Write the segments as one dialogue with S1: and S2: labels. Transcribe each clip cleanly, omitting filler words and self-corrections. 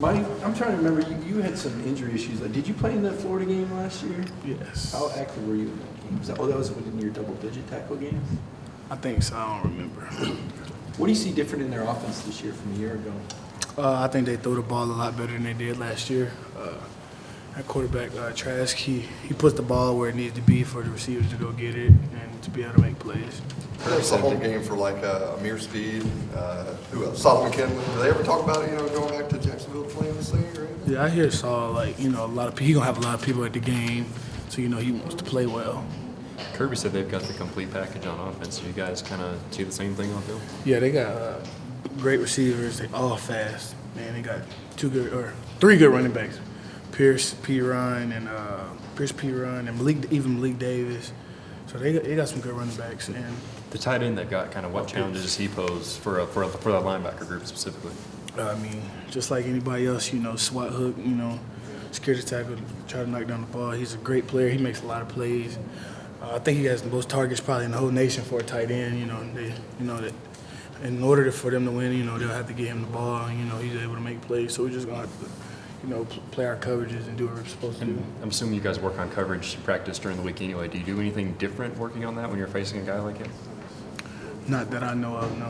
S1: I'm trying to remember, you had some injury issues. Like, did you play in the Florida game last year?
S2: Yes.
S1: How active were you in that game? That was within your double-digit tackle games?
S2: I think so. I don't remember.
S1: What do you see different in their offense this year from a year ago?
S2: I think they throw the ball a lot better than they did last year. That quarterback, Trask, he puts the ball where it needs to be for the receivers to go get it and to be able to make plays.
S3: That's the home game for like Amir Speed, who else? Solomon Kinlan. Do they ever talk about going back to Jacksonville playing this thing or anything?
S2: Yeah, I hear Saul a lot of he gonna have a lot of people at the game, so he wants to play well.
S4: Kirby said they've got the complete package on offense. Do you guys kind of see the same thing on field?
S2: Yeah, they got great receivers. They all fast. Man, they got three good running backs: Pierce P. Ryan and Malik Davis. So they got some good running backs. And
S4: The tight end they've got, kind of what challenges does he pose for that linebacker group specifically?
S2: I mean, just like anybody else, SWAT hook, security tackle, try to knock down the ball. He's a great player. He makes a lot of plays. I think he has the most targets probably in the whole nation for a tight end. That in order for them to win, they'll have to get him the ball. And, he's able to make plays. So we're just gonna have to, play our coverages and do what we're supposed to do.
S4: I'm assuming you guys work on coverage practice during the week anyway. Do you do anything different working on that when you're facing a guy like him?
S2: Not that I know of, no.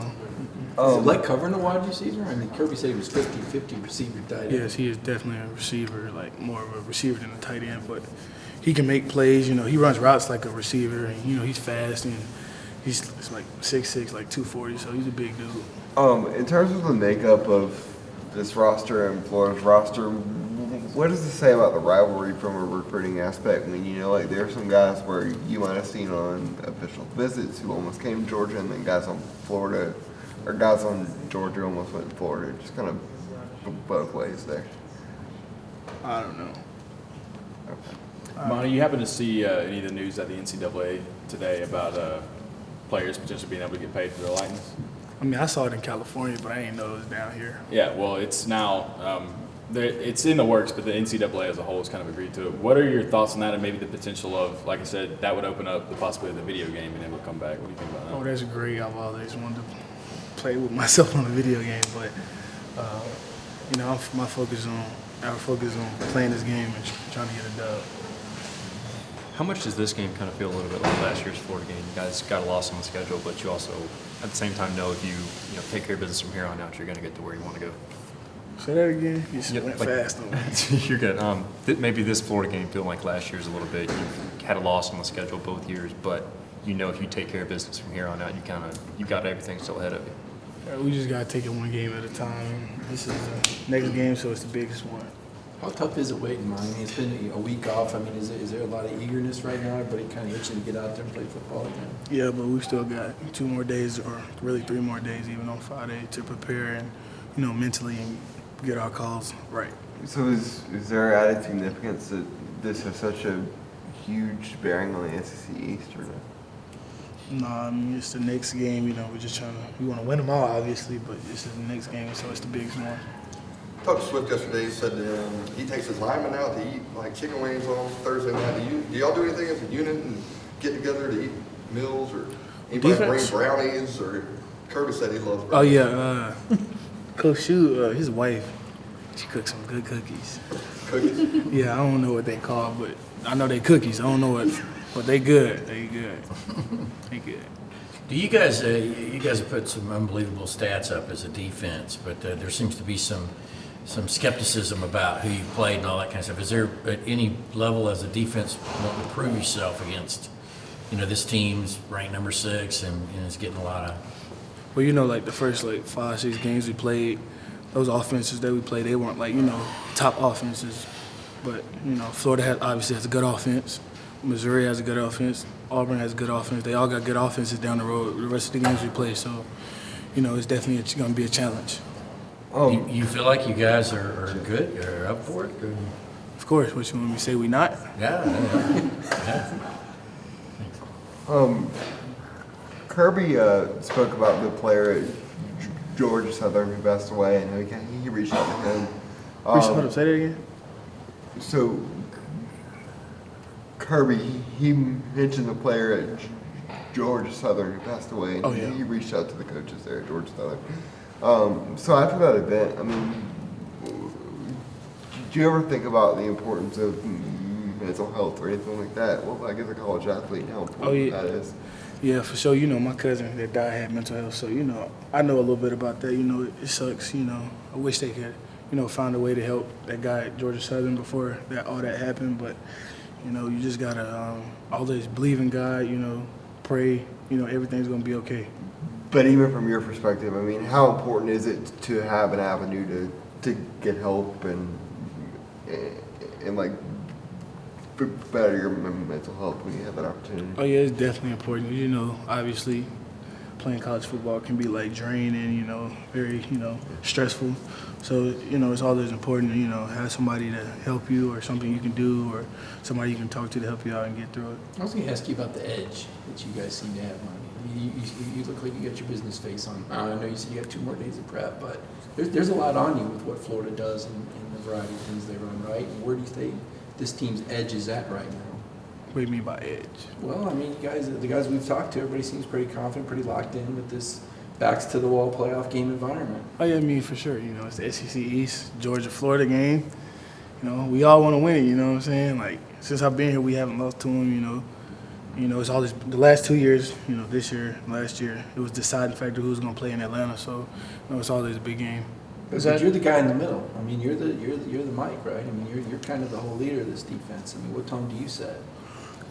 S1: Is it like covering a wide receiver? I mean, Kirby said he was 50-50 receiver tight end.
S2: Yes, he is definitely a receiver, like more of a receiver than a tight end. But he can make plays. He runs routes like a receiver. And, he's fast and he's like 6'6", like 240. So he's a big dude.
S5: In terms of the makeup of this roster and Florida's roster, what does it say about the rivalry from a recruiting aspect? I mean, there are some guys where you might have seen on official visits who almost came to Georgia, and then guys on Florida, or guys on Georgia almost went to Florida. Just kind of both ways there.
S2: I don't know.
S5: Okay.
S6: Monty, you happen to see any of the news at the NCAA today about players potentially being able to get paid for their likeness?
S2: I mean, I saw it in California, but I didn't know it was down here.
S6: Yeah, well, it's now it's in the works, but the NCAA as a whole has kind of agreed to it. What are your thoughts on that, and maybe the potential of, like I said, that would open up the possibility of the video game being able to come back? What do you think about that?
S2: Oh, that's great. I've always wanted to play with myself on a video game, but our focus is on playing this game and trying to get a dub.
S4: How much does this game kind of feel a little bit like last year's Florida game? You guys got a loss on the schedule, but you also, at the same time, know if you take care of business from here on out, you're going to get to where you want to go.
S2: Say that again? You just went fast on me.
S4: You're good. Maybe this Florida game feeling like last year's a little bit. You've had a loss on the schedule both years, but if you take care of business from here on out, you got everything still ahead of you.
S2: We just got to take it one game at a time. This is the next game, so it's the biggest one.
S1: How tough is it waiting, man? I mean, it's been a week off. I mean, is there a lot of eagerness right now? Everybody kind of itching to get out there and play football again?
S2: Yeah, but we still got 2 more days, or really 3 more days, even on Friday, to prepare and, mentally and get our calls right.
S5: So is there added significance that this has such a huge bearing on the SEC East, or no?
S2: No, I mean, it's the next game. We're just we want to win them all, obviously, but this is the next game, so it's the biggest one.
S3: Talked to Swift yesterday. He said he takes his linemen out to eat like chicken wings on Thursday night. Do y'all do anything as a unit and get together to eat meals, or anybody bring brownies? Or Kirby said he loves brownies.
S2: Oh yeah, Coach Shu, his wife, she cooks some good cookies.
S3: Cookies?
S2: Yeah, I don't know what they call, but I know they cookies. I don't know what, but they good. They good. They good.
S7: Do you guys have put some unbelievable stats up as a defense, but there seems to be some skepticism about who you've played and all that kind of stuff. Is there at any level as a defense want to prove yourself against, this team's ranked number 6 and it's getting a lot of...
S2: Well, like the first 5, 6 games we played, those offenses that we played, they weren't top offenses. But, Florida obviously has a good offense. Missouri has a good offense. Auburn has a good offense. They all got good offenses down the road. The rest of the games we play, so it's definitely going to be a challenge.
S7: You feel like you guys are good? Are up for it? Or?
S2: Of course. What you want me to say? We not?
S7: Yeah.
S5: Kirby spoke about the player at Georgia Southern who passed away, and he reached out to him.
S2: Hold up, say that again.
S5: So Kirby, he mentioned the player at Georgia Southern who passed away, and he reached out to the coaches there at Georgia Southern. So after that event, I mean, Do you ever think about the importance of mental health or anything like that? Well, I guess a college athlete, how important that is.
S2: Yeah, for sure. My cousin that died had mental health, so I know a little bit about that. It sucks. I wish they could, find a way to help that guy at Georgia Southern before all that happened. But you just gotta always believe in God. Pray. Everything's gonna be okay.
S5: But even from your perspective, I mean, how important is it to have an avenue to get help and like better your mental health when you have that opportunity?
S2: Oh yeah, it's definitely important. Obviously, playing college football can be like draining. Very stressful. So it's always important to have somebody to help you, or something you can do, or somebody you can talk to help you out and get through it.
S1: I was going to ask you about the edge that you guys seem to have, Monty. You look like you got your business face on. I know you said you got 2 more days of prep, but there's a lot on you with what Florida does and the variety of things they run, right? And where do you think this team's edge is at right now?
S2: What do you mean by edge?
S1: Well, I mean, the guys we've talked to, everybody seems pretty confident, pretty locked in with this backs-to-the-wall playoff game environment.
S2: Oh yeah, I mean for sure. It's the SEC East, Georgia-Florida game. We all want to win it. You know what I'm saying? Like since I've been here, we haven't lost to them. It's always the last 2 years. This year, last year, it was deciding factor who's going to play in Atlanta. So, it's always a big game.
S1: But you're the guy in the middle. I mean, you're the Mike, right? I mean, you're kind of the whole leader of this defense. I mean, what tone do you set?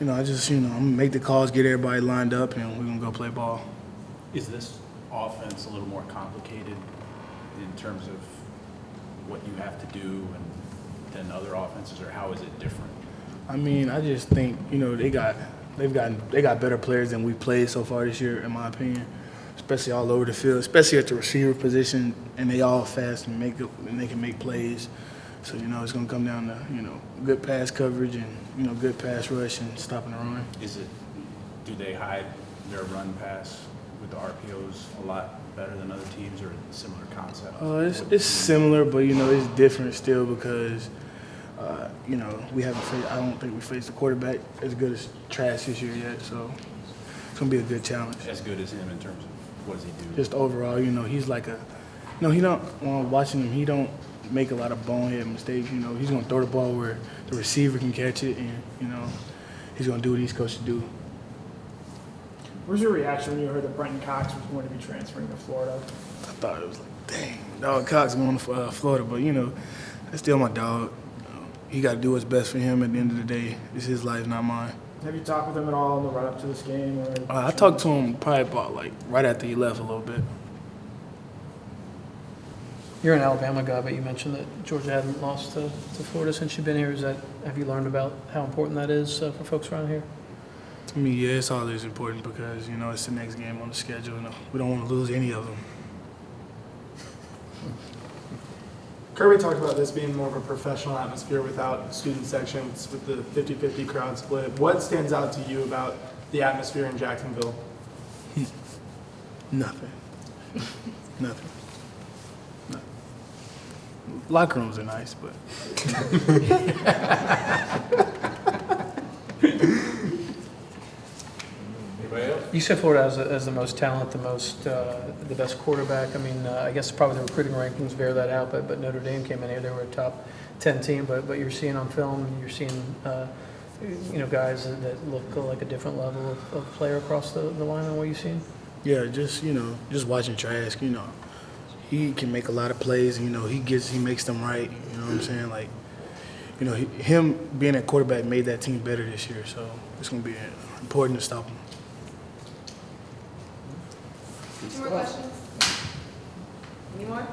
S2: I just I'm gonna make the calls, get everybody lined up, and we're gonna go play ball.
S8: Is this offense a little more complicated in terms of what you have to do than other offenses, or how is it different?
S2: I mean, I just think they got better players than we've played so far this year, in my opinion. Especially all over the field, especially at the receiver position, and they all fast and they can make plays. So it's gonna come down to good pass coverage and good pass rush and stopping the run.
S8: Do they hide their run pass with the RPOs a lot better than other teams, or a similar concept?
S2: It's similar, but it's different still because we haven't faced. I don't think we faced a quarterback as good as Trash this year yet. So it's gonna be a good challenge.
S8: As good as him in terms of what does he do?
S2: Just overall, he's like he don't. When watching him, he don't make a lot of bonehead mistakes. He's gonna throw the ball where the receiver can catch it, and he's gonna do what he's coached to do.
S9: Where's your reaction when you heard that Brenton Cox was going to be transferring to Florida?
S2: I thought it was like, dang, dog, Cox going to Florida, but that's still my dog. He got to do what's best for him. At the end of the day, it's his life, not mine.
S9: Have you talked with him at all in the run-up to this game?
S2: I talked to him probably about right after he left a little bit.
S10: You're an Alabama guy, but you mentioned that Georgia hadn't lost to Florida since you've been here. Have you learned about how important that is for folks around here?
S2: I mean, yeah, it's always important because, it's the next game on the schedule. We don't want to lose any of them.
S9: Kirby talked about this being more of a professional atmosphere without student sections, with the 50-50 crowd split. What stands out to you about the atmosphere in Jacksonville?
S2: Nothing. Nothing. Locker rooms are nice, but
S10: You said Florida has the most talent, the best quarterback. I mean, I guess probably the recruiting rankings bear that out, but Notre Dame came in here. They were a top 10 team, but you're seeing on film, you're seeing guys that look like a different level of player across the line on what you've seen.
S2: yeah, just watching Trask, he can make a lot of plays. He makes them right. You know what I'm saying? Like, him being a quarterback made that team better this year. So it's gonna be important to stop him.
S11: 2 more questions? Any more?